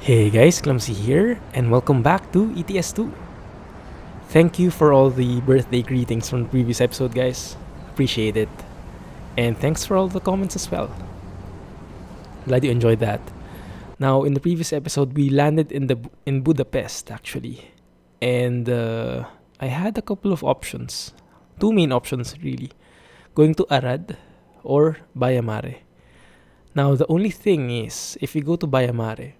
Hey guys, Clumsy here, and welcome back to ETS2. Thank you for all the birthday greetings from the previous episode, guys. Appreciate it. And thanks for all the comments as well. Glad you enjoyed that. Now, in the previous episode, we landed in Budapest, actually. And I had a couple of options. Two main options, really. Going to Arad or Baia Mare. Now, the only thing is, if we go to Baia Mare,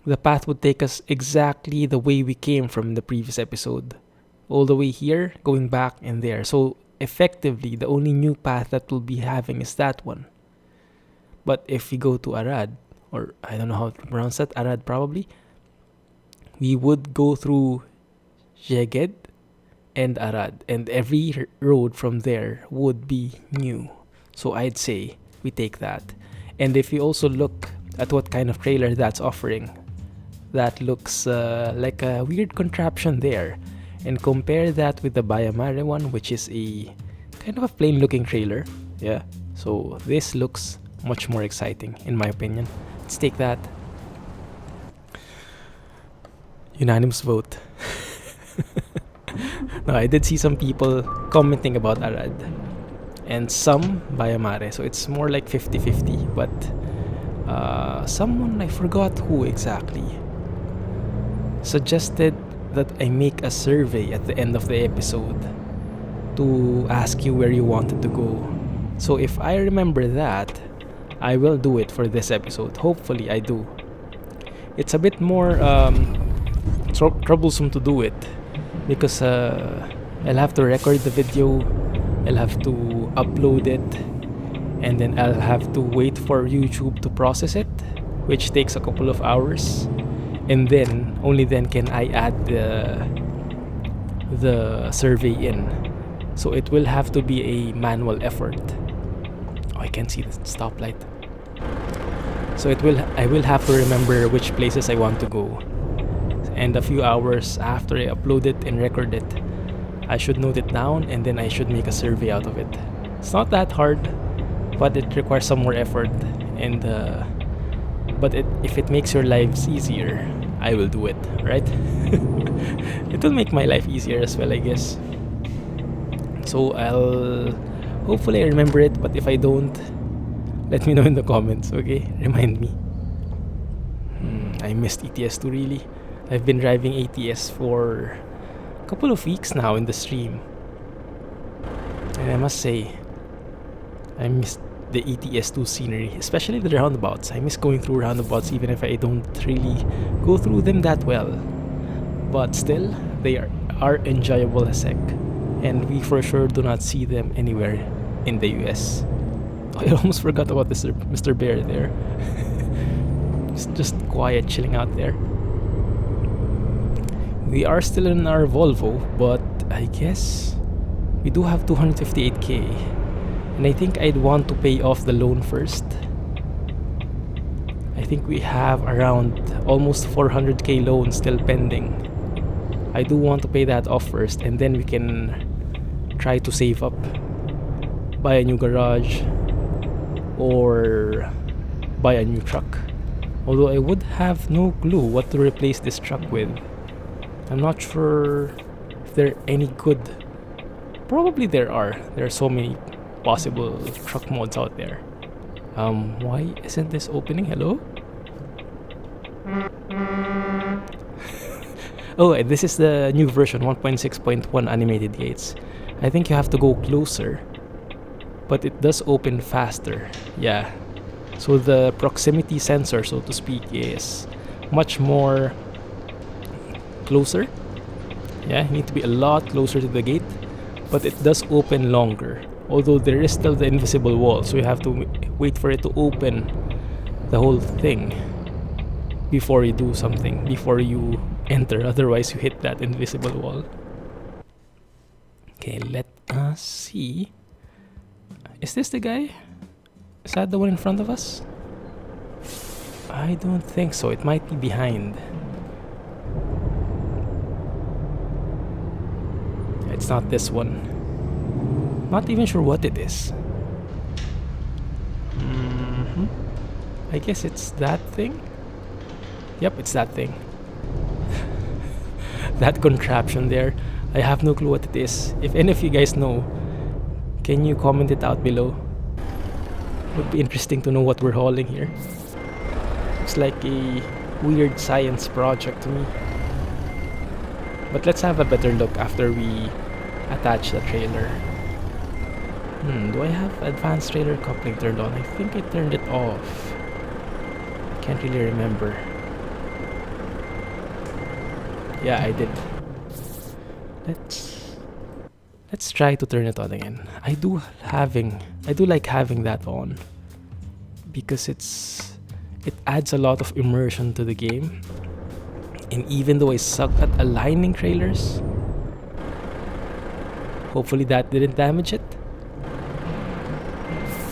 the path would take us exactly the way we came from the previous episode. All the way here, going back and there. So effectively, the only new path that we'll be having is that one. But if we go to Arad, or I don't know how to pronounce that, Arad probably, we would go through Szeged and Arad. And every road from there would be new. So I'd say we take that. And if we also look at what kind of trailer that's offering, that looks like a weird contraption there, and compare that with the Baia Mare one, which is a kind of a plain looking trailer. Yeah, so this looks much more exciting in my opinion. Let's take that. Unanimous vote. No, I did see some people commenting about Arad and some Baia Mare, so it's more like 50-50, but someone, I forgot who exactly, suggested that I make a survey at the end of the episode to ask you where you wanted to go. So if I remember that, I will do it for this episode. Hopefully I do. It's a bit more troublesome to do it because I'll have to record the video, I'll have to upload it, and then I'll have to wait for YouTube to process it, which takes a couple of hours. And then, only then can I add the survey in. So it will have to be a manual effort. Oh, I can't see the stoplight. So I will have to remember which places I want to go. And a few hours after I upload it and record it, I should note it down and then I should make a survey out of it. It's not that hard, but it requires some more effort. And but if it makes your lives easier, I will do it, right? It will make my life easier as well, I guess. So hopefully I remember it, but if I don't, let me know in the comments, okay? Remind me. I missed ETS2 really. I've been driving ATS for a couple of weeks now in the stream. And I must say, I missed the ETS2 scenery, especially the roundabouts. I miss going through roundabouts even if I don't really go through them that well. But still, they are enjoyable as heck. And we for sure do not see them anywhere in the US. I almost forgot about this Mr. Bear there. just quiet, chilling out there. We are still in our Volvo, but I guess we do have 258k. And I think I'd want to pay off the loan first. I think we have around almost 400k loan still pending. I do want to pay that off first, and then we can try to save up, buy a new garage, or buy a new truck. Although I would have no clue what to replace this truck with. I'm not sure if there are any good. Probably there are. There are so many possible truck mods out there. Why isn't this opening? Hello? Oh, this is the new version 1.6.1 animated gates. I think you have to go closer, but it does open faster. Yeah, so the proximity sensor, so to speak, is much more closer. Yeah, you need to be a lot closer to the gate, but it does open longer. Although there is still the invisible wall, so you have to wait for it to open the whole thing before you do something, before you enter, otherwise you hit that invisible wall. Okay, let us see. Is this the guy? Is that the one in front of us? I don't think so, it might be behind. It's not this one. Not even sure what it is. I guess it's that thing. Yep, it's that thing. That contraption there. I have no clue what it is. If any of you guys know, can you comment it out below? Would be interesting to know what we're hauling here. Looks like a weird science project to me. But let's have a better look after we attach the trailer. Do I have advanced trailer coupling turned on? I think I turned it off. Can't really remember. Yeah, I did. Let's try to turn it on again. I do like having that on because it adds a lot of immersion to the game. And even though I suck at aligning trailers, hopefully that didn't damage it.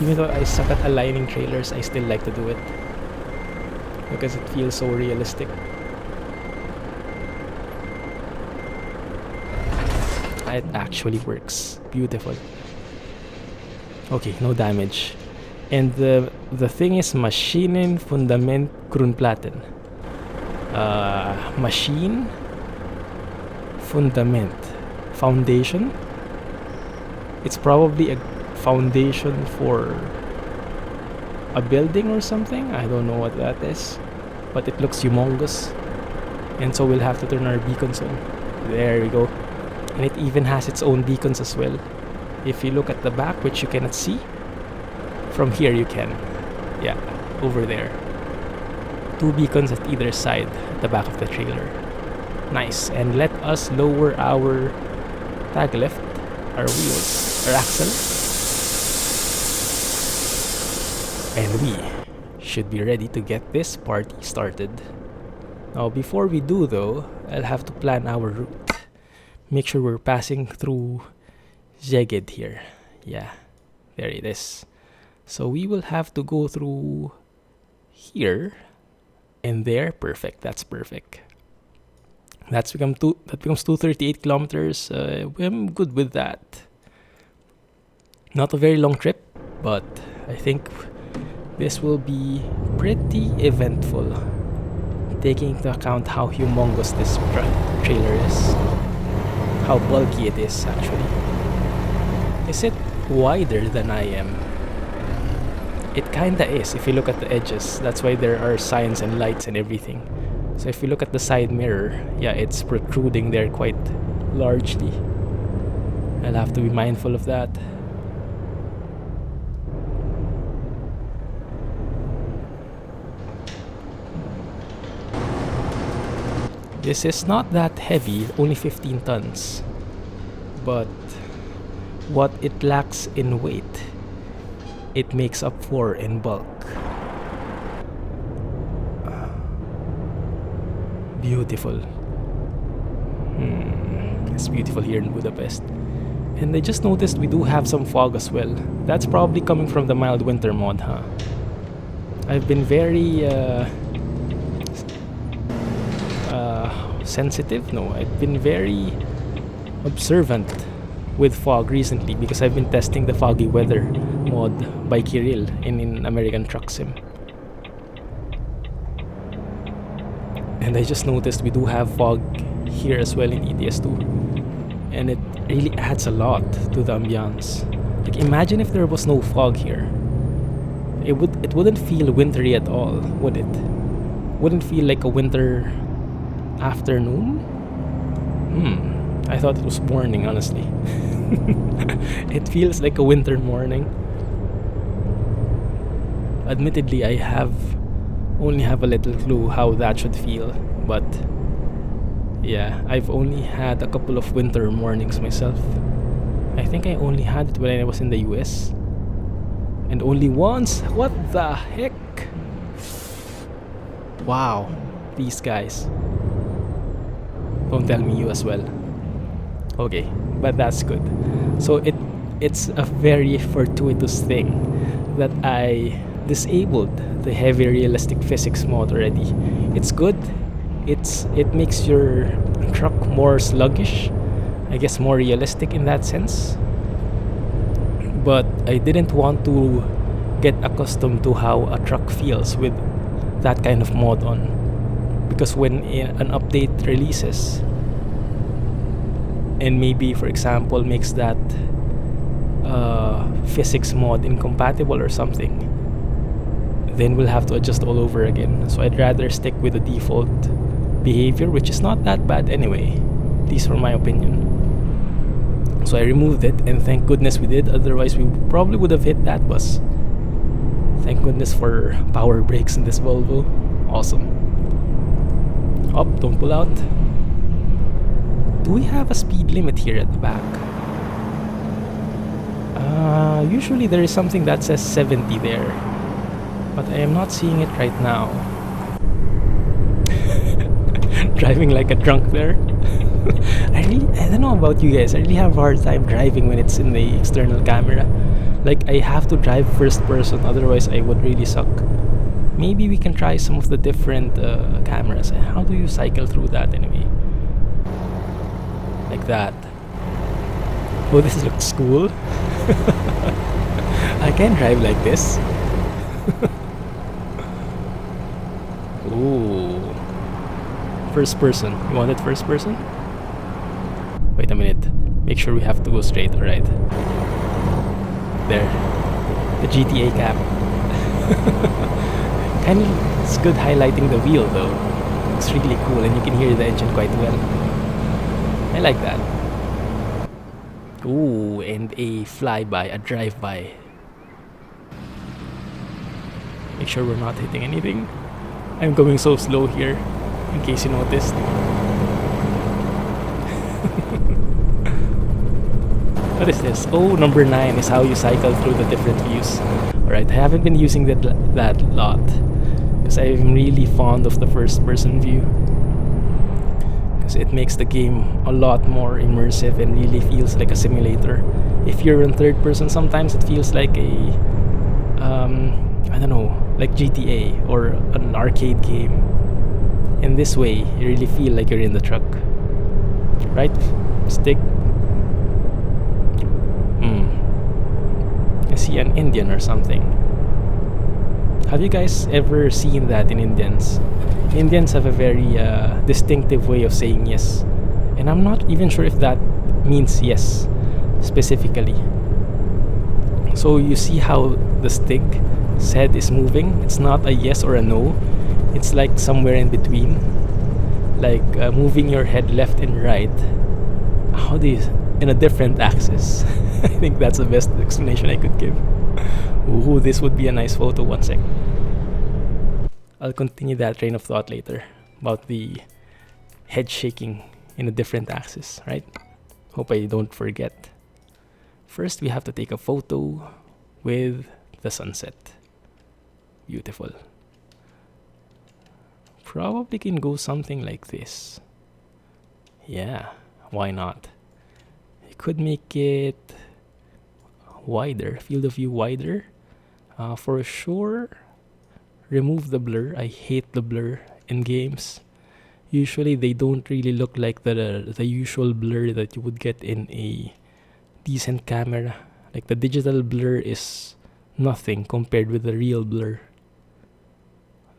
Even though I suck at aligning trailers, I still like to do it because it feels so realistic. It actually works. Beautiful. Okay, no damage. And the thing is Maschinen Fundament Grundplatten. Machine Fundament. Foundation. It's probably a foundation for a building or something. I don't know what that is. But it looks humongous. And so we'll have to turn our beacons on. There we go. And it even has its own beacons as well. If you look at the back, which you cannot see, from here you can. Yeah, over there. 2 beacons at either side at the back of the trailer. Nice. And let us lower our tag lift, our wheels, our axle. And we should be ready to get this party started. Now before we do though, I'll have to plan our route. Make sure we're passing through Szeged here. Yeah, there it is. So we will have to go through here and there. Perfect. That's perfect. That becomes 238 kilometers. I'm good with that. Not a very long trip, but I think this will be pretty eventful, taking into account how humongous this trailer is. How bulky it is actually. Is it wider than I am? It kinda is if you look at the edges. That's why there are signs and lights and everything. So if you look at the side mirror, yeah, it's protruding there quite largely. I'll have to be mindful of that. This is not that heavy, only 15 tons. But what it lacks in weight, it makes up for in bulk. Beautiful. It's beautiful here in Budapest. And I just noticed we do have some fog as well. That's probably coming from the mild winter mod, huh? I've been very sensitive? No, I've been very observant with fog recently because I've been testing the foggy weather mod by Kirill in American Truck Sim. And I just noticed we do have fog here as well in ETS2. And it really adds a lot to the ambiance. Like imagine if there was no fog here. It wouldn't feel wintry at all, would it? Wouldn't feel like a winter afternoon? I thought it was morning, honestly. It feels like a winter morning. Admittedly, I only have a little clue how that should feel, but yeah, I've only had a couple of winter mornings myself. I think I only had it when I was in the US. And only once? What the heck? Wow, these guys. Don't tell me you as well. Okay, but that's good. So it's a very fortuitous thing that I disabled the heavy realistic physics mod already. It's good. It makes your truck more sluggish, I guess more realistic in that sense. But I didn't want to get accustomed to how a truck feels with that kind of mod on. Because when an update releases, and maybe, for example, makes that physics mod incompatible or something, then we'll have to adjust all over again. So I'd rather stick with the default behavior, which is not that bad anyway, at least from my opinion. So I removed it, and thank goodness we did, otherwise we probably would have hit that bus. Thank goodness for power brakes in this Volvo. Awesome. Up, don't pull out. Do we have a speed limit here at the back? Usually there is something that says 70 there, but I am not seeing it right now. Driving like a drunk there. I don't know about you guys, I really have a hard time driving when it's in the external camera. Like, I have to drive first person, otherwise I would really suck. Maybe we can try some of the different cameras. How do you cycle through that anyway? Like that. Oh, this looks cool. I can drive like this. Ooh. First person. You want it first person? Wait a minute. Make sure we have to go straight, alright. There. The GTA cap. Kind of, it's good highlighting the wheel though. It's really cool, and you can hear the engine quite well. I like that. Ooh, and a flyby, a drive-by. Make sure we're not hitting anything. I'm going so slow here, in case you noticed. What is this? Oh, number 9 is how you cycle through the different views. Alright, I haven't been using that lot, because I'm really fond of the first person view. Because it makes the game a lot more immersive and really feels like a simulator. If you're in third person, sometimes it feels like a I don't know, like GTA or an arcade game. In this way, you really feel like you're in the truck. Right? Stick. I see an Indian or something. Have you guys ever seen that in Indians? Indians have a very distinctive way of saying yes. And I'm not even sure if that means yes, specifically. So you see how the stick head is moving? It's not a yes or a no. It's like somewhere in between. Like moving your head left and right. How do you... in a different axis. I think that's the best explanation I could give. Ooh, this would be a nice photo. One sec. I'll continue that train of thought later about the head shaking in a different axis, right? Hope I don't forget. First, we have to take a photo with the sunset. Beautiful. Probably can go something like this. Yeah, why not? You could make it wider, field of view wider. For sure, remove the blur. I hate the blur in games. Usually they don't really look like the usual blur that you would get in a decent camera. Like the digital blur is nothing compared with the real blur.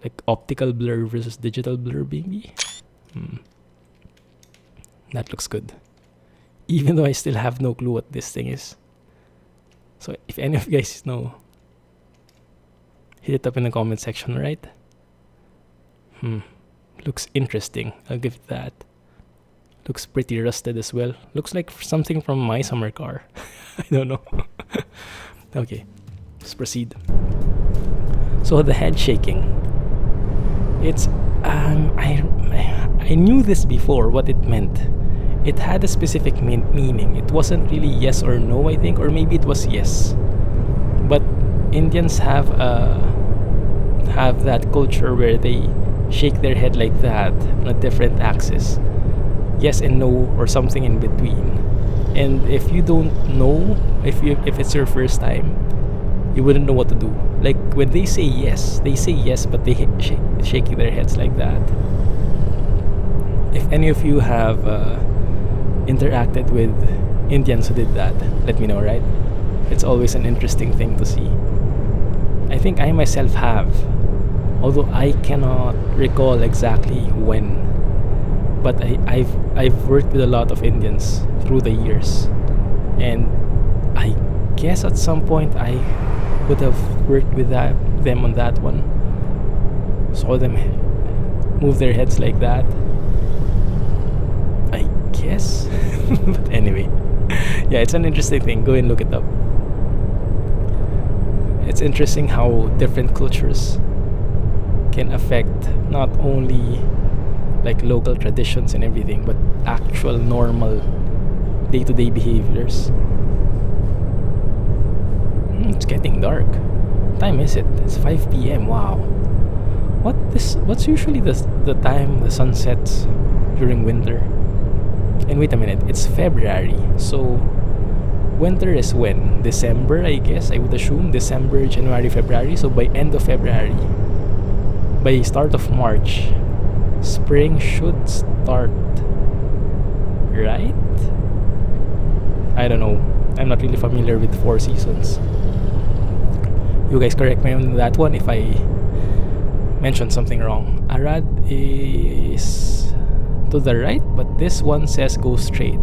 Like optical blur versus digital blur, maybe. That looks good. Even though I still have no clue what this thing is. So if any of you guys know, hit it up in the comment section, right? Looks interesting. I'll give it that. Looks pretty rusted as well. Looks like something from my summer car. I don't know. Okay, let's proceed. So the head shaking. It's I knew this before what it meant. It had a specific meaning. It wasn't really yes or no, I think, or maybe it was yes. But Indians have that culture where they shake their head like that on a different axis. Yes and no, or something in between. And if you don't know, if it's your first time, you wouldn't know what to do. Like when they say yes, but they shake their heads like that. If any of you have interacted with Indians who did that, let me know, right? It's always an interesting thing to see. I think I myself have. although I cannot recall exactly when. But I've worked with a lot of Indians through the years, and I guess at some point I would have worked with them on that one. Saw them move their heads like that, I guess. But anyway, yeah, it's an interesting thing. Go and look it up. It's interesting how different cultures can affect not only like local traditions and everything, but actual normal day-to-day behaviors. It's getting dark. What time is it? It's 5 p.m. Wow. What's usually the time the sun sets during winter? And wait a minute, it's February. So winter is when? December, I guess. I would assume December, January, February. So by end of February, by start of March, spring should start, right? I don't know. I'm not really familiar with 4 seasons. You guys correct me on that one if I mentioned something wrong. Arad is to the right, but this one says go straight.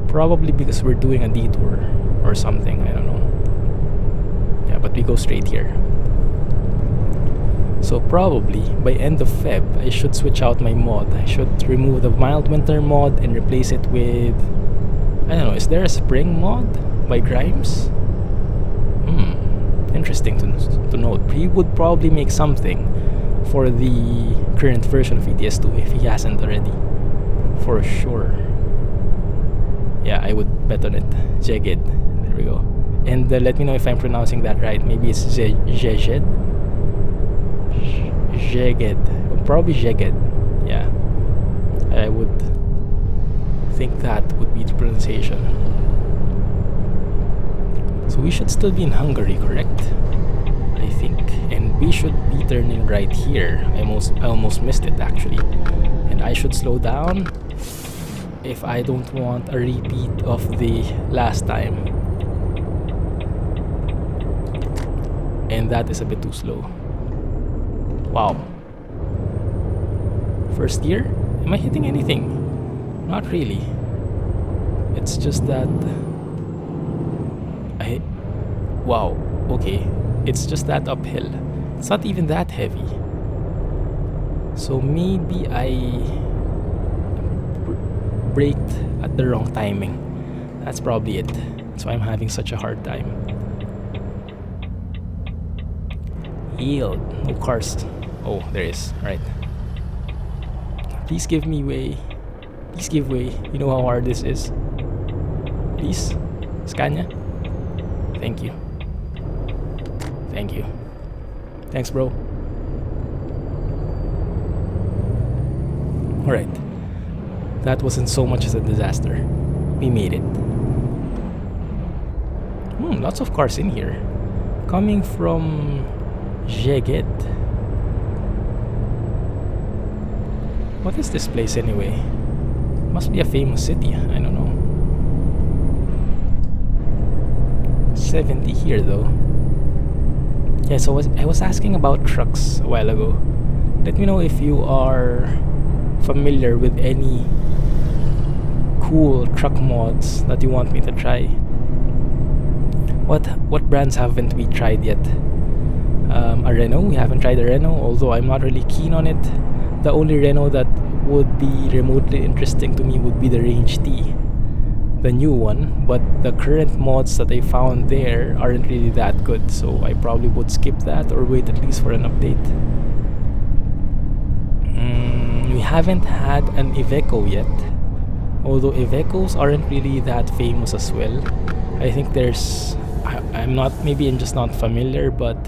Probably because we're doing a detour or something. I don't know. Yeah, but we go straight here. So probably by end of Feb, I should switch out my mod. I should remove the mild winter mod and replace it with, I don't know, is there a spring mod by Grimes? Interesting to note. He would probably make something for the current version of ETS2 if he hasn't already. For sure. Yeah, I would bet on it. Jeged. There we go. And let me know if I'm pronouncing that right. Maybe it's Jeged. Jeged. Probably Jeged. Yeah. I would think that would be the pronunciation. So we should still be in Hungary, correct? I think. And we should be turning right here. I almost missed it actually. And I should slow down if I don't want a repeat of the last time. And that is a bit too slow. Wow. First gear? Am I hitting anything? Not really. It's just that wow, okay. It's just that uphill. It's not even that heavy. So maybe I braked at the wrong timing. That's probably it. So I'm having such a hard time. Yield. No cars. Oh, there is. Alright. Please give me way. Please give way. You know how hard this is. Please. Scania. Thank you. Thank you. Thanks, bro. Alright. That wasn't so much as a disaster. We made it. Lots of cars in here. Coming from Szeged. What is this place anyway? Must be a famous city. I don't know. 70 here though. Yeah, so I was asking about trucks a while ago. Let me know if you are familiar with any cool truck mods that you want me to try. What brands haven't we tried yet? A Renault. We haven't tried a Renault, although I'm not really keen on it. The only Renault that would be remotely interesting to me would be the Range T, the new one, but the current mods that I found there aren't really that good, so I probably would skip that or wait at least for an update. We haven't had an Iveco yet, although Ivecos aren't really that famous as well. I think I'm just not familiar, but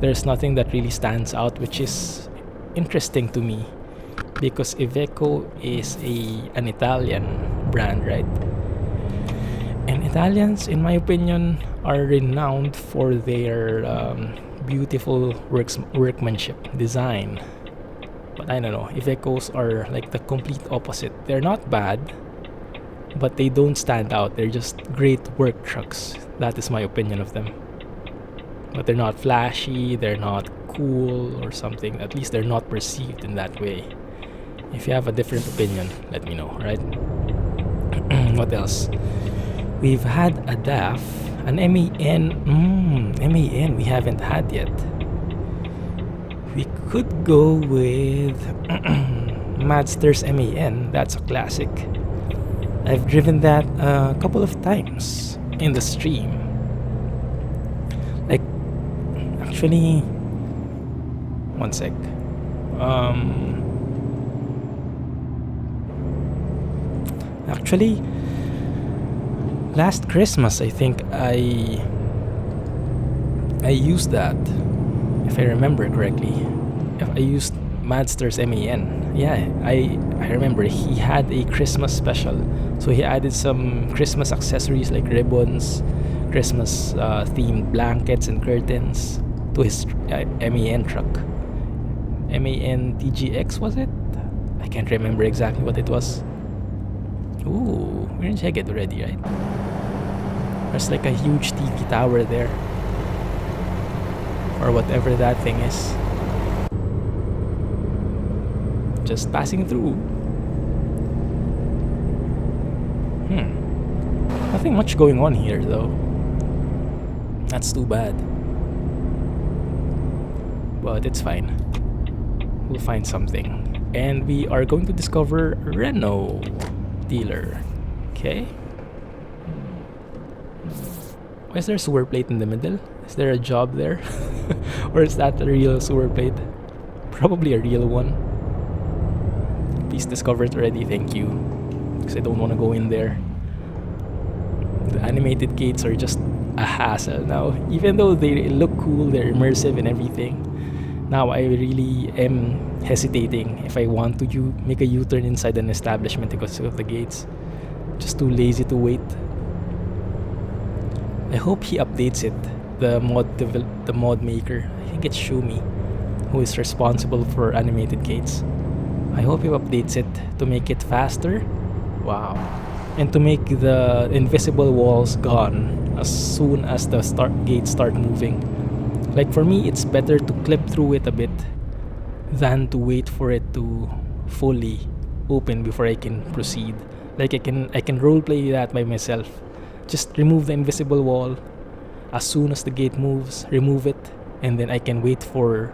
there's nothing that really stands out, which is interesting to me because Iveco is an Italian brand, right? And Italians, in my opinion, are renowned for their beautiful workmanship, design. But I don't know, Ivecos are like the complete opposite. They're not bad, but they don't stand out. They're just great work trucks. That is my opinion of them. but they're not flashy, they're not cool or something. At least they're not perceived in that way. If you have a different opinion, let me know, right? What else? We've had a DAF, an MAN. MAN we haven't had yet. We could go with Madster's MAN. That's a classic. I've driven that a couple of times in the stream. Like, actually, one sec. Actually, last Christmas I think I used that, if I remember correctly. If I used Madster's MAN. Yeah, I remember he had a Christmas special. So he added some Christmas accessories like ribbons, Christmas themed blankets and curtains to his MAN truck. MAN TGX, was it? I can't remember exactly what it was. Ooh, we're in check it already, right? There's like a huge tiki tower there, or whatever that thing is. Just passing through. Nothing much going on here though. That's too bad. But it's fine. We'll find something. And we are going to discover Renault dealer. Okay. Why is there a sewer plate in the middle? Is there a job there? Or is that a real sewer plate? Probably a real one. Please discover it already, thank you. Because I don't want to go in there. The animated gates are just a hassle now. Even though they look cool, they're immersive and everything. Now I really am hesitating if I want to make a U-turn inside an establishment because of the gates. Just too lazy to wait. I hope he updates it. The mod maker. I think it's Shumi who is responsible for animated gates. I hope he updates it to make it faster. Wow. And to make the invisible walls gone as soon as the gates start moving. Like for me, it's better to clip through it a bit than to wait for it to fully open before I can proceed. Like I can roleplay that by myself. Just remove the invisible wall as soon as the gate moves, remove it, and then I can wait for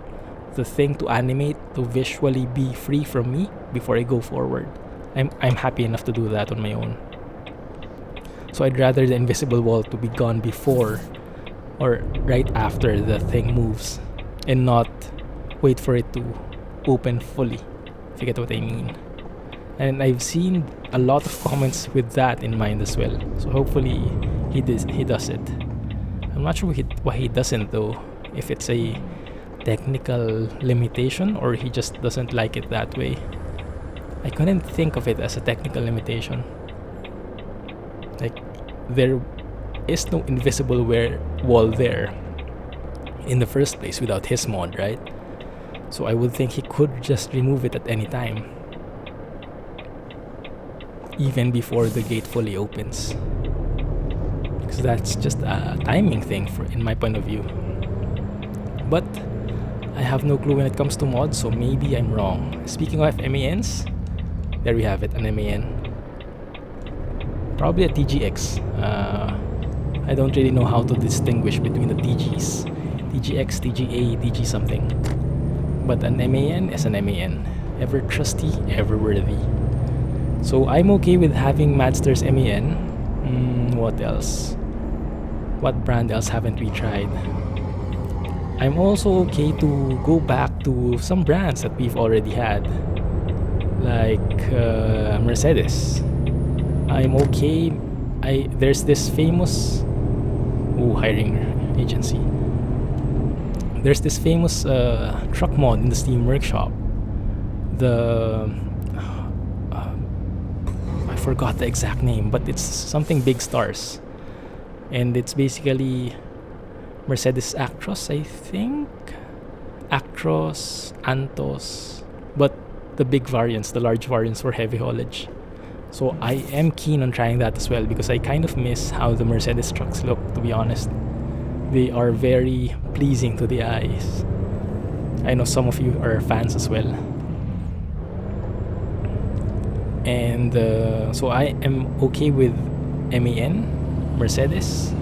the thing to animate to visually be free from me before I go forward. I'm happy enough to do that on my own. So I'd rather the invisible wall to be gone before or right after the thing moves and not wait for it to open fully, if you get what I mean. And I've seen a lot of comments with that in mind as well. So hopefully he does it. I'm not sure why he doesn't though. If it's a technical limitation or he just doesn't like it that way. I couldn't think of it as a technical limitation. Like there is no invisible wall there in the first place without his mod, right? So I would think he could just remove it at any time, even before the gate fully opens, because that's just a timing thing in my point of view. But I have no clue when it comes to mods, so maybe I'm wrong. Speaking of MANs, there we have it, an MAN. Probably a TGX. I don't really know how to distinguish between the TGs. TGX, TGA, TG something. But an MAN is an MAN. Ever trusty, ever worthy. So I'm okay with having Madster's MAN. What else? What brand else haven't we tried? I'm also okay to go back to some brands that we've already had. Like Mercedes. I'm okay. There's this famous hiring agency. There's this famous truck mod in the Steam Workshop. I forgot the exact name, but it's something big stars, and it's basically Mercedes Actros, I think. Actros, Antos, but the big variants, the large variants for heavy haulage. So I am keen on trying that as well because I kind of miss how the Mercedes trucks look, to be honest. They are very pleasing to the eyes. I know some of you are fans as well. And so I am okay with MAN, Mercedes,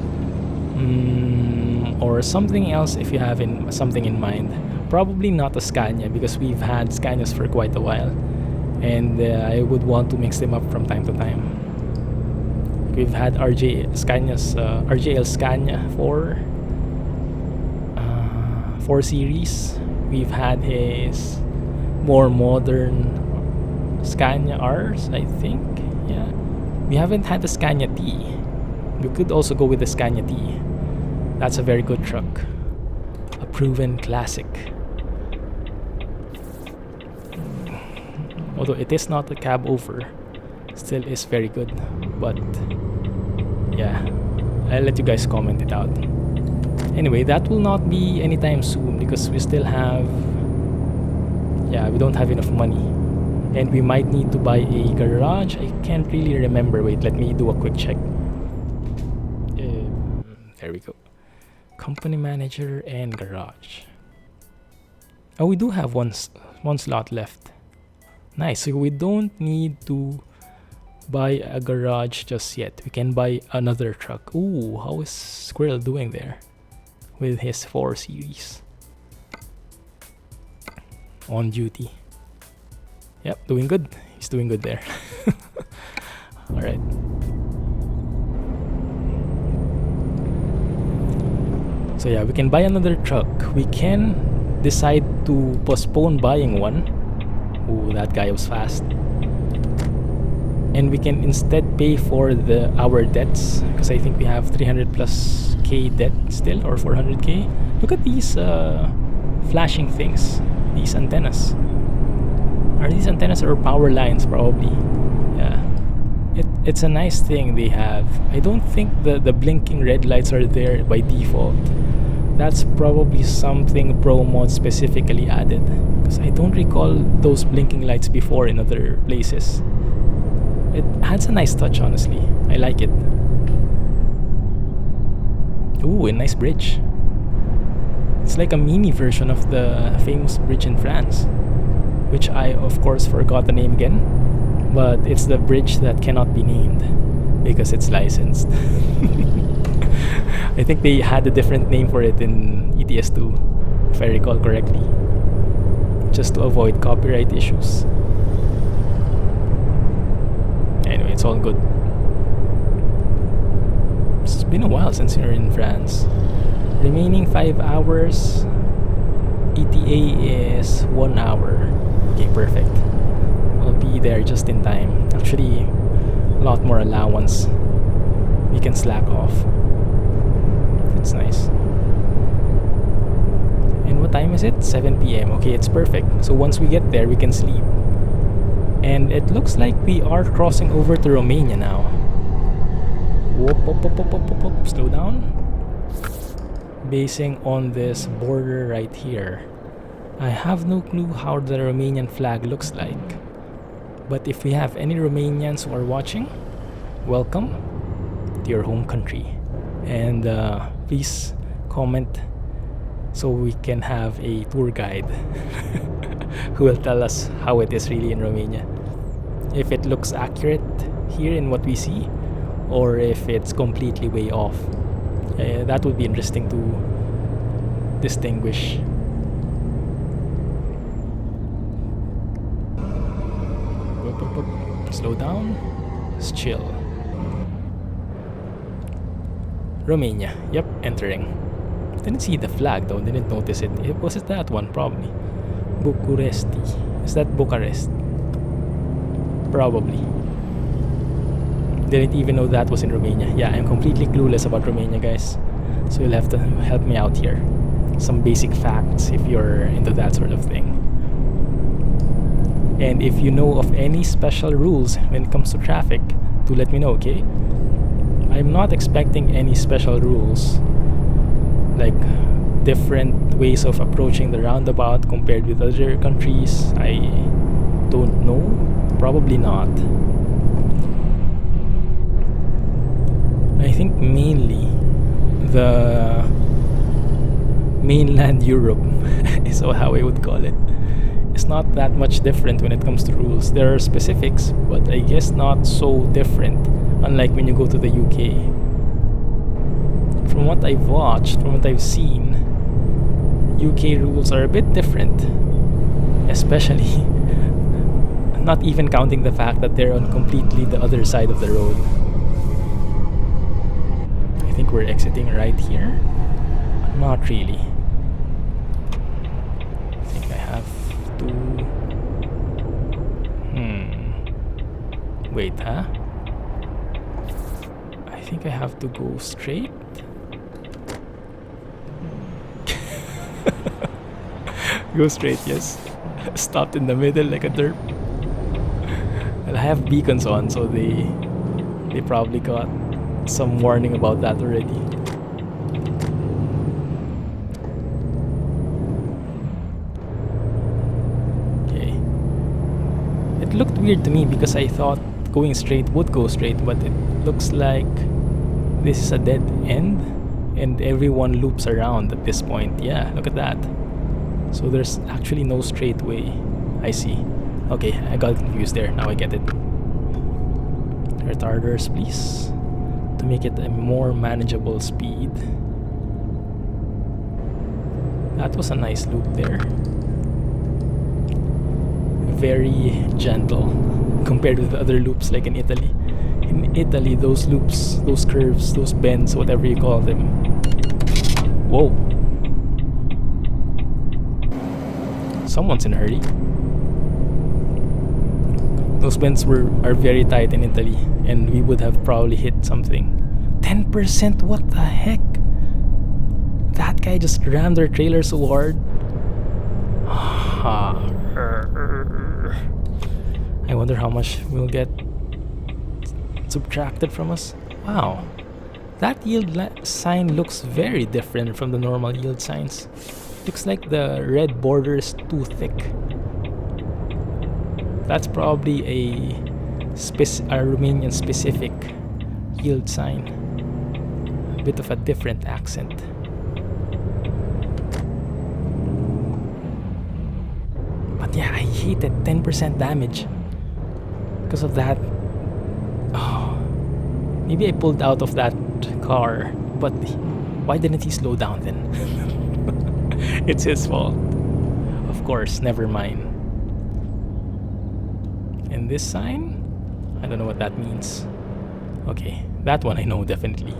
or something else if you have something in mind. Probably not a Scania, because we've had Scanias for quite a while, and I would want to mix them up from time to time. We've had RJL Scania 4 series. We've had his more modern Scania Rs, I think. Yeah, we haven't had the Scania T. We could also go with the Scania T. That's a very good truck, a proven classic. Although it is not a cab over, still is very good. But yeah, I'll let you guys comment it out. Anyway, that will not be anytime soon, because we still have, we don't have enough money, and we might need to buy a garage. I can't really remember. Wait, let me do a quick check. There we go. Company manager and garage. Oh, we do have one slot left. Nice. So we don't need to buy a garage just yet. We can buy another truck. Ooh, how is Squirrel doing there with his 4 series? On duty. Yep, doing good. He's doing good there. Alright. So yeah, we can buy another truck. We can decide to postpone buying one. Ooh, that guy was fast. And we can instead pay for our debts, because I think we have 300 plus K debt still, or 400K. Look at these flashing things, these antennas. Are these antennas or power lines? Probably. Yeah. It's a nice thing they have. I don't think the blinking red lights are there by default. That's probably something ProMods specifically added, because I don't recall those blinking lights before in other places. It adds a nice touch, honestly. I like it. Ooh, a nice bridge. It's like a mini version of the famous bridge in France, which I of course forgot the name again, but it's the bridge that cannot be named because it's licensed. I think they had a different name for it in ETS2, if I recall correctly, just to avoid copyright issues. Anyway, it's all good. It's been a while since we were in France. Remaining 5 hours. ETA is 1 hour. Okay, perfect. I'll be there just in time. Actually, a lot more allowance. We can slack off. That's nice. And what time is it? 7 p.m. Okay, it's perfect. So once we get there, we can sleep. And it looks like we are crossing over to Romania now. Whoop, whoop, whoop, whoop, whoop, whoop. Slow down. Basing on this border right here. I have no clue how the Romanian flag looks like. But if we have any Romanians who are watching, welcome to your home country. And please comment so we can have a tour guide who will tell us how it is really in Romania. If it looks accurate here in what we see, or if it's completely way off. That would be interesting to distinguish. Slow down. Just chill. Romania. Yep, entering. Didn't see the flag though, didn't notice it. Was it that one? Probably. Bucuresti. Is that Bucharest? Probably. Didn't even know that was in Romania. Yeah, I'm completely clueless about Romania, guys. So you'll have to help me out here. Some basic facts if you're into that sort of thing. And if you know of any special rules when it comes to traffic, do let me know, okay? I'm not expecting any special rules, like different ways of approaching the roundabout compared with other countries. I don't know. Probably not. I think mainly the mainland Europe is how I would call it. It's not that much different when it comes to rules. There are specifics, but I guess not so different, unlike when you go to the UK. From what I've watched, from what I've seen, UK rules are a bit different. Especially, not even counting the fact that they're on completely the other side of the road. I think we're exiting right here. Not really. I think I have to... Wait, huh? I think I have to go straight. Go straight, yes. Stopped in the middle like a derp. Well, I have beacons on, so they probably got some warning about that already. Okay. It looked weird to me because I thought going straight would go straight, but it looks like this is a dead end and everyone loops around at this point. Yeah, look at that. So there's actually no straight way. I see. Okay, I got confused there. Now I get it. Retarders, please. To make it a more manageable speed. That was a nice loop there. Very gentle compared with the other loops like in Italy. In Italy, those loops, those curves, those bends, whatever you call them. Whoa. Someone's in a hurry. Those bends are very tight in Italy, and we would have probably hit something. 10%? What the heck? That guy just rammed our trailer so hard. I wonder how much we'll get subtracted from us. Wow. That yield sign looks very different from the normal yield signs. Looks like the red border is too thick. That's probably a Romanian specific yield sign. A bit of a different accent. But yeah, I hate it. 10% damage. Because of that. Oh, maybe I pulled out of that car. But why didn't he slow down then? It's his fault. Of course, never mind. And this sign? I don't know what that means. Okay, that one I know definitely.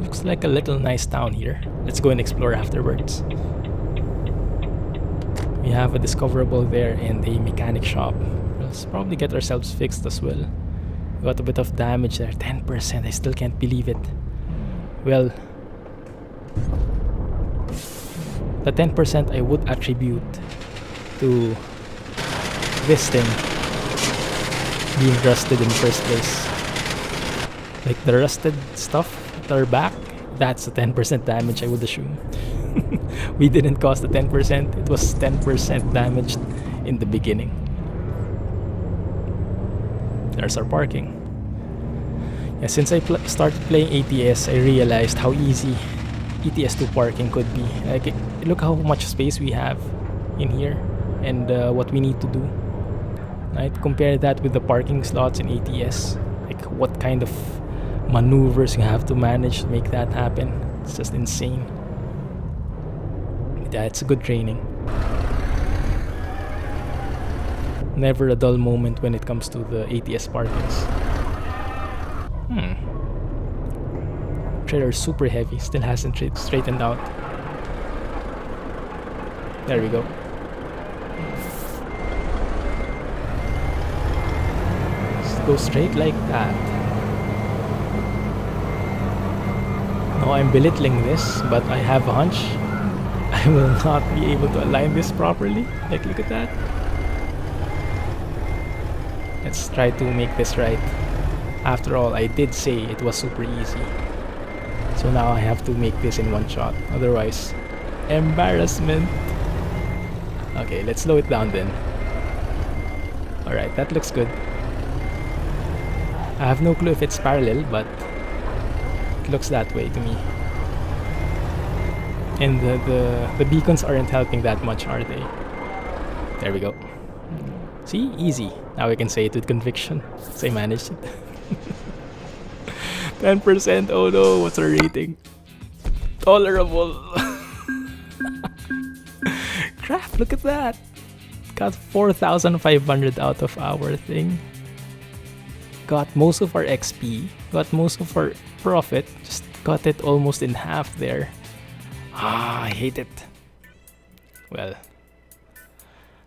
Looks like a little nice town here. Let's go and explore afterwards. We have a discoverable there and a mechanic shop. Let's probably get ourselves fixed as well. Got a bit of damage there. 10%, I still can't believe it. Well, the 10% I would attribute to this thing being rusted in the first place. Like the rusted stuff at our back, that's the 10% damage I would assume. We didn't cause the 10%, it was 10% damaged in the beginning. There's our parking. Yeah, since I started playing ATS, I realized how easy ETS2 parking could be. Like, look how much space we have in here and what we need to do. Right? Compare that with the parking slots in ATS. Like what kind of maneuvers you have to manage to make that happen. It's just insane. Yeah, it's a good training. Never a dull moment when it comes to the ATS parkings. Trailer is super heavy, still hasn't straightened out. There we go. Just go straight like that. Now I'm belittling this, but I have a hunch I will not be able to align this properly. Like, look at that. Let's try to make this right. After all, I did say it was super easy. So now I have to make this in one shot. Otherwise, embarrassment. Okay, let's slow it down then. Alright, that looks good. I have no clue if it's parallel, but It looks that way to me. And the beacons aren't helping that much, are they? There we go. See? Easy. Now we can say it with conviction. So I managed it. 10%. Oh no, what's our rating? Tolerable. Crap, look at that. Got 4,500 out of our thing. Got most of our XP. Got most of our profit. Just got it almost in half there. I hate it. Well,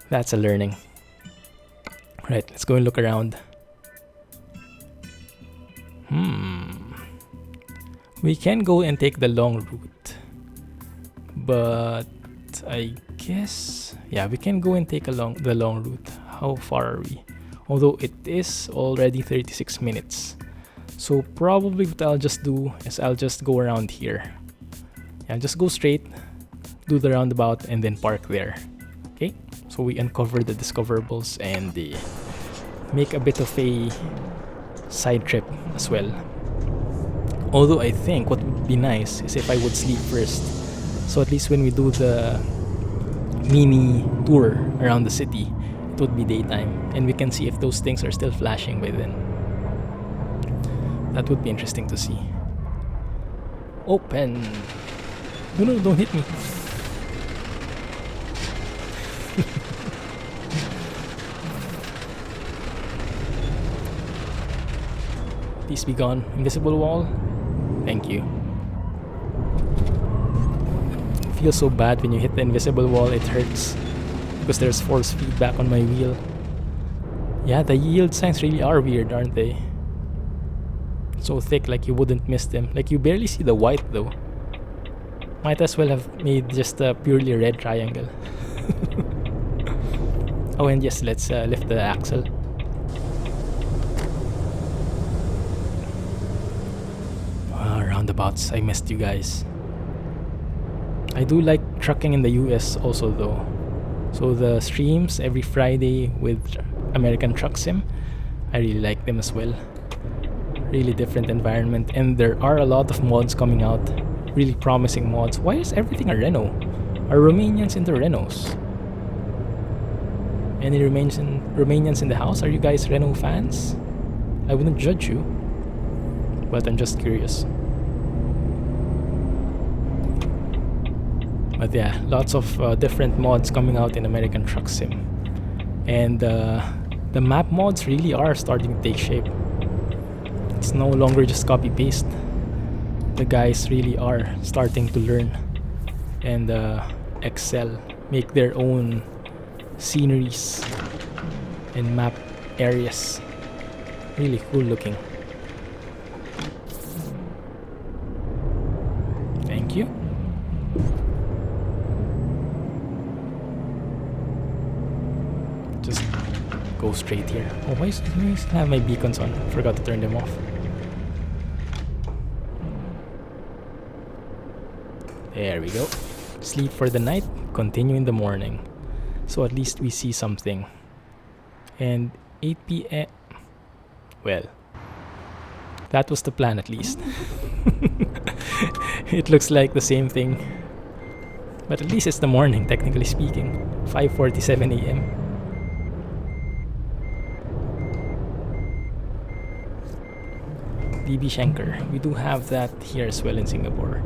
that's a learning. Right, let's go and look around. We can go and take the long route. But I guess... yeah, we can go and take the long route. How far are we? Although it is already 36 minutes. So probably what I'll just do is I'll just go around here. Yeah, just go straight, do the roundabout, and then park there. Okay, so we uncover the discoverables and make a bit of a side trip as well. Although I think what would be nice is if I would sleep first. So at least when we do the mini tour around the city, it would be daytime. And we can see if those things are still flashing by then. That would be interesting to see. Open! No, don't hit me. Please be gone. Invisible wall. Thank you. Feels so bad when you hit the invisible wall. It hurts because there's force feedback on my wheel. Yeah, the yield signs really are weird, aren't they? So thick, like you wouldn't miss them. Like you barely see the white though. Might as well have made just a purely red triangle. Oh, and yes, let's lift the axle. Roundabouts, I missed you guys. I do like trucking in the US also though. So the streams every Friday with American Truck Sim, I really like them as well. Really different environment, and there are a lot of mods coming out. Really promising mods. Why is everything a Renault? Are Romanians into Renaults? Any Romanians in the house? Are you guys Renault fans? I wouldn't judge you, but I'm just curious. But yeah, lots of different mods coming out in American Truck Sim. And the map mods really are starting to take shape. It's no longer just copy-paste. The guys really are starting to learn and excel, make their own sceneries and map areas. Really cool looking. Thank you. Just go straight here. Oh, why do I still have my beacons on? Forgot to turn them off. There we go. Sleep for the night, continue in the morning. So at least we see something. And 8 p.m. Well, that was the plan at least. It looks like the same thing. But at least it's the morning, technically speaking. 5:47 a.m. DB Schenker. We do have that here as well in Singapore.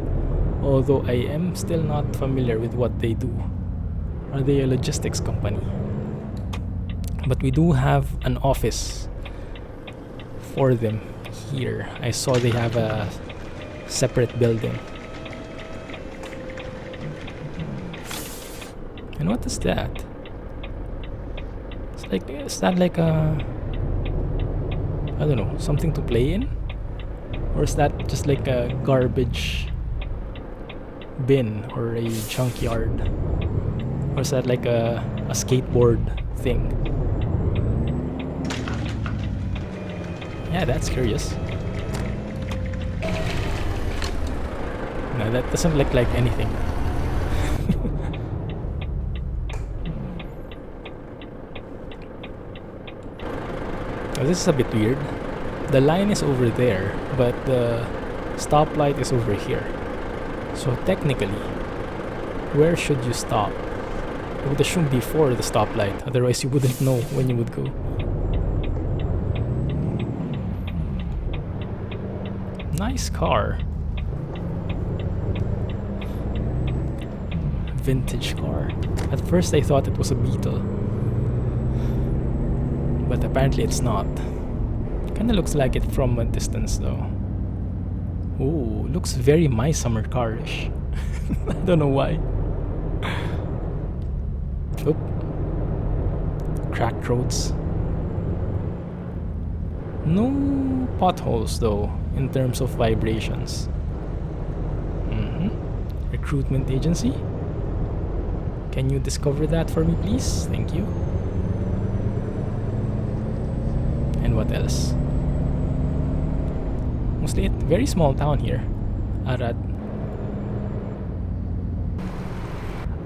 Although I am still not familiar with what they do. Are they a logistics company? But we do have an office for them here. I saw they have a separate building. And what is that? It's like, is that like a, I don't know, something to play in? Or is that just like a garbage bin or a junkyard? Or is that like a skateboard thing? Yeah, that's curious. No, that doesn't look like anything. Oh, this is a bit weird. The line is over there, but the stoplight is over here. So technically, where should you stop? I would assume before the stoplight, otherwise you wouldn't know when you would go. Nice car. Vintage car. At first I thought it was a Beetle, but apparently it's not. Kinda looks like it from a distance though. Ooh, looks very My Summer Car-ish. I don't know why. Oop. Cracked roads. No potholes though, in terms of vibrations. Recruitment agency? Can you discover that for me, please? Thank you. And what else? Mostly a very small town here. Arad.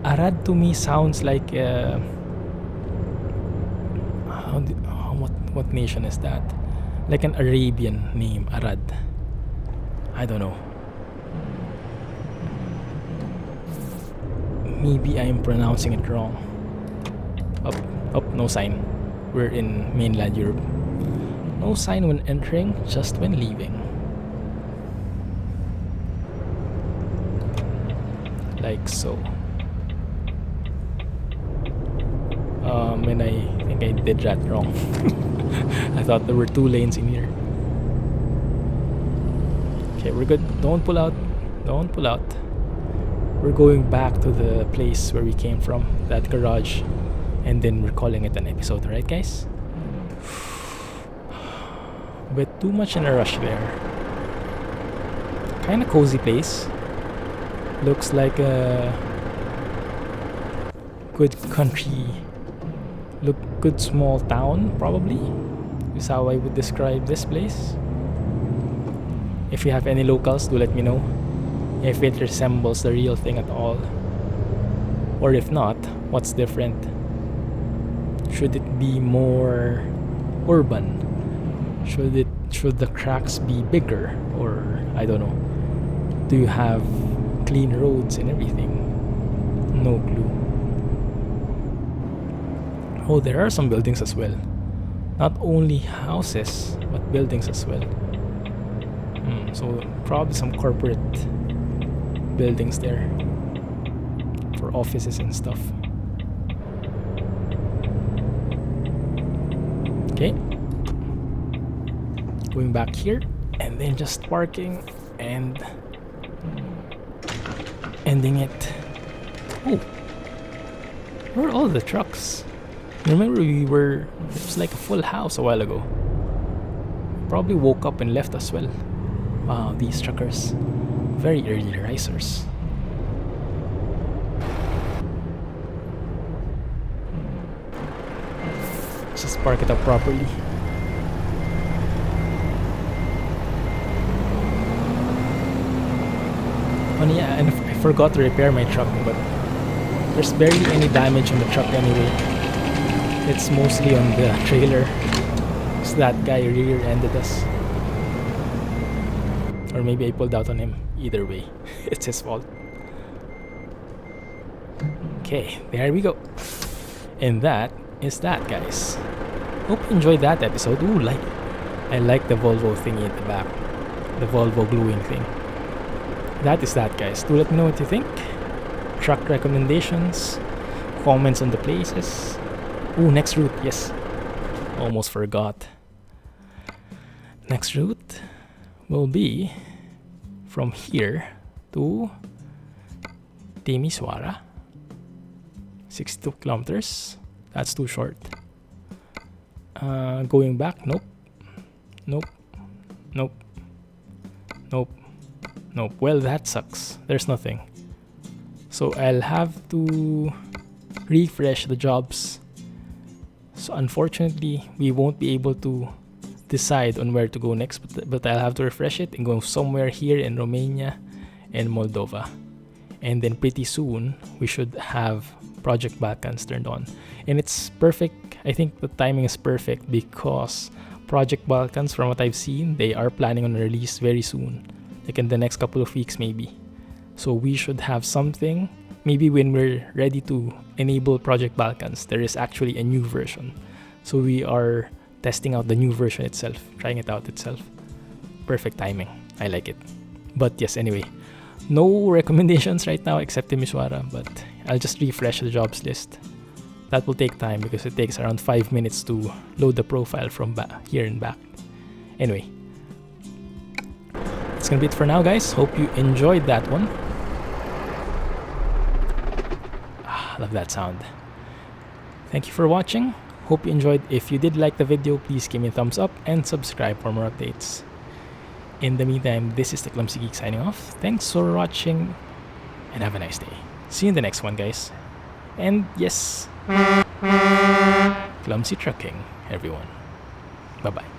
Arad to me sounds like what nation is that? Like an Arabian name, Arad. I don't know. Maybe I am pronouncing it wrong. Up, no sign. We're in mainland Europe. No sign when entering, just when leaving. Like so. And I think I did that wrong. I thought there were 2 lanes in here. Okay, we're good. Don't pull out. Don't pull out. We're going back to the place where we came from, that garage, and then we're calling it an episode, right guys? Bit too much in a rush there. Kinda cozy place. Looks like a good country, good small town probably, is how I would describe this place. If you have any locals, do let me know if it resembles the real thing at all, or if not, what's different. Should it be more urban? Should the cracks be bigger, or I don't know. Do you have clean roads and everything? No clue. Oh, there are some buildings as well. Not only houses, but buildings as well. So probably some corporate buildings there for offices and stuff. Okay. Going back here and then just parking and ending it. Oh, where are all the trucks? Remember it was like a full house a while ago. Probably woke up and left as well. Wow, these truckers, very early risers. Just park it up properly. Oh yeah, and I forgot to repair my truck, but there's barely any damage on the truck anyway. It's mostly on the trailer. So that guy rear-ended us. Or maybe I pulled out on him. Either way, it's his fault. Okay, there we go. And that is that, guys. Hope you enjoyed that episode. Ooh, I like the Volvo thingy at the back. The Volvo gluing thing. That is that, guys. Do let me know what you think. Truck recommendations. Comments on the places. Ooh, next route. Yes. Almost forgot. Next route will be from here to Timisoara. 62 kilometers. That's too short. Going back, nope. Well, that sucks. There's nothing. So I'll have to refresh the jobs. So unfortunately, we won't be able to decide on where to go next, but I'll have to refresh it and go somewhere here in Romania and Moldova. And then pretty soon, we should have Project Balkans turned on. And it's perfect. I think the timing is perfect because Project Balkans, from what I've seen, they are planning on a release very soon. like in the next couple of weeks maybe. So we should have something. Maybe when we're ready to enable Project Balkans, there is actually a new version. So we are testing out the new version itself, trying it out itself. Perfect timing. I like it. But yes, anyway, no recommendations right now except Timisoara, but I'll just refresh the jobs list. That will take time because it takes around 5 minutes to load the profile from here and back. Anyway, that's gonna be it for now, guys. Hope you enjoyed that one. Love that sound. Thank you for watching. Hope you enjoyed. If you did like the video, please give me a thumbs up and subscribe for more updates. In the meantime, this is the Clumsy Geek signing off. Thanks for watching and have a nice day. See you in the next one, guys. And yes, Clumsy trucking, everyone. Bye-bye.